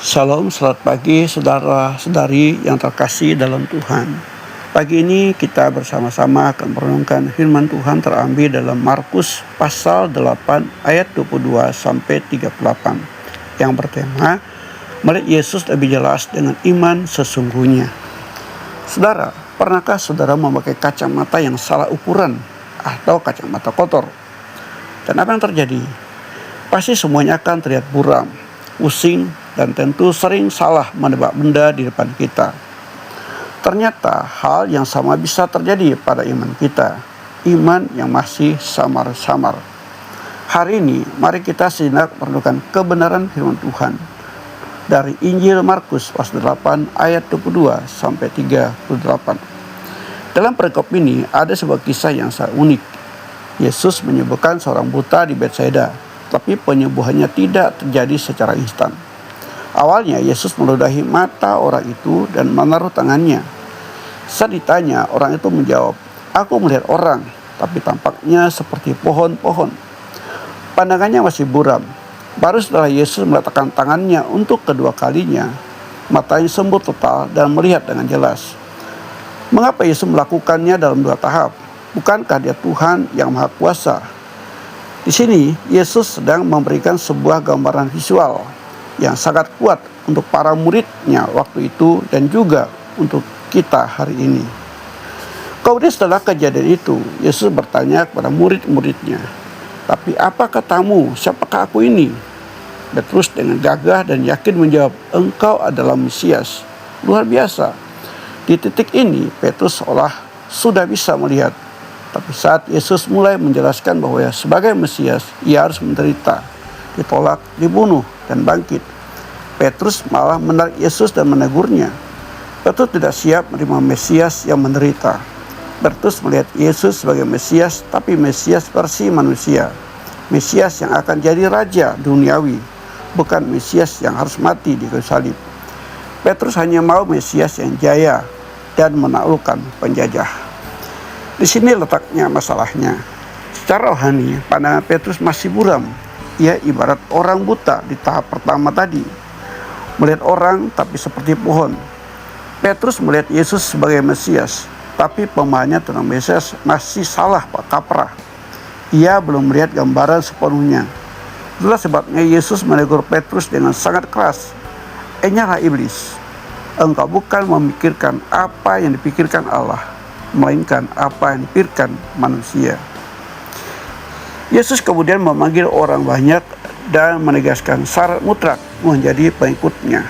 Shalom, selamat pagi saudara-saudari yang terkasih dalam Tuhan. Pagi ini kita bersama-sama akan merenungkan firman Tuhan terambil dalam Markus pasal 8 ayat 22 sampai 38 yang bertema melihat Yesus lebih jelas dengan iman sesungguhnya. Saudara, pernahkah saudara memakai kacamata yang salah ukuran atau kacamata kotor? Dan apa yang terjadi? Pasti semuanya akan terlihat buram, pusing, dan tentu sering salah menebak benda di depan kita. Ternyata hal yang sama bisa terjadi pada iman kita, iman yang masih samar-samar. Hari ini mari kita sejenak merenungkan kebenaran firman Tuhan dari Injil Markus pasal 8 ayat 22 sampai 38. Dalam perikop ini ada sebuah kisah yang sangat unik. Yesus menyembuhkan seorang buta di Betsaida, tapi penyembuhannya tidak terjadi secara instan. Awalnya Yesus meludahi mata orang itu dan menaruh tangannya. Saat ditanya, orang itu menjawab, "Aku melihat orang, tapi tampaknya seperti pohon-pohon." Pandangannya masih buram. Baru setelah Yesus meletakkan tangannya untuk kedua kalinya, matanya sembuh total dan melihat dengan jelas. Mengapa Yesus melakukannya dalam dua tahap? Bukankah Dia Tuhan yang Maha Kuasa? Di sini Yesus sedang memberikan sebuah gambaran visual yang sangat kuat untuk para muridnya waktu itu dan juga untuk kita hari ini. Kemudian setelah kejadian itu, Yesus bertanya kepada murid-muridnya, "Tapi apa katamu, siapakah aku ini?" Petrus dengan gagah dan yakin menjawab, "Engkau adalah Mesias." Luar biasa. Di titik ini, Petrus seolah sudah bisa melihat. Tapi saat Yesus mulai menjelaskan bahwa sebagai Mesias, ia harus menderita, ditolak, dibunuh, dan bangkit, Petrus malah menarik Yesus dan menegurnya. Petrus tidak siap menerima Mesias yang menderita. Petrus melihat Yesus sebagai Mesias, tapi Mesias versi manusia. Mesias yang akan jadi raja duniawi, bukan Mesias yang harus mati di kayu salib. Petrus hanya mau Mesias yang jaya dan menaklukkan penjajah. Di sini letaknya masalahnya. Secara rohani, pandangan Petrus masih buram. Ia ibarat orang buta di tahap pertama tadi. Melihat orang tapi seperti pohon. Petrus melihat Yesus sebagai Mesias, tapi pemahamannya tentang Mesias masih salah kaprah. Ia belum melihat gambaran sepenuhnya. Itulah sebabnya Yesus menegur Petrus dengan sangat keras. "Enyahlah iblis, engkau bukan memikirkan apa yang dipikirkan Allah, melainkan apa yang dipikirkan manusia." Yesus kemudian memanggil orang banyak dan menegaskan syarat mutlak menjadi pengikutnya.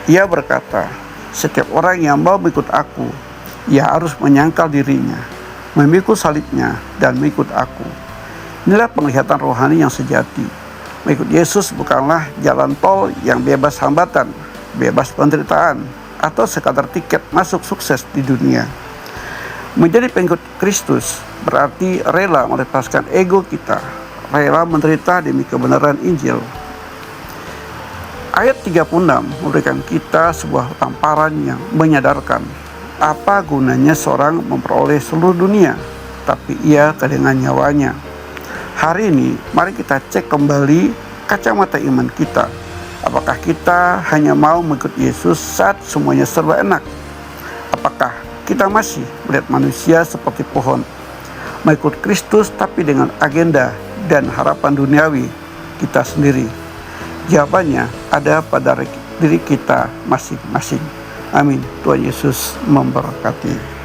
Ia berkata, "Setiap orang yang mau mengikut aku, ia harus menyangkal dirinya, memikul salibnya, dan mengikut aku." Inilah penglihatan rohani yang sejati. Mengikut Yesus bukanlah jalan tol yang bebas hambatan, bebas penderitaan, atau sekadar tiket masuk sukses di dunia. Menjadi pengikut Kristus berarti rela melepaskan ego kita, rela menderita demi kebenaran Injil. Ayat 36 memberikan kita sebuah tamparan yang menyadarkan apa gunanya seorang memperoleh seluruh dunia, tapi ia kehilangan nyawanya. Hari ini mari kita cek kembali kacamata iman kita. Apakah kita hanya mau mengikut Yesus saat semuanya serba enak? Apakah kita masih melihat manusia seperti pohon, mengikut Kristus tapi dengan agenda dan harapan duniawi kita sendiri? Jawabannya ada pada diri kita masing-masing. Amin. Tuhan Yesus memberkati.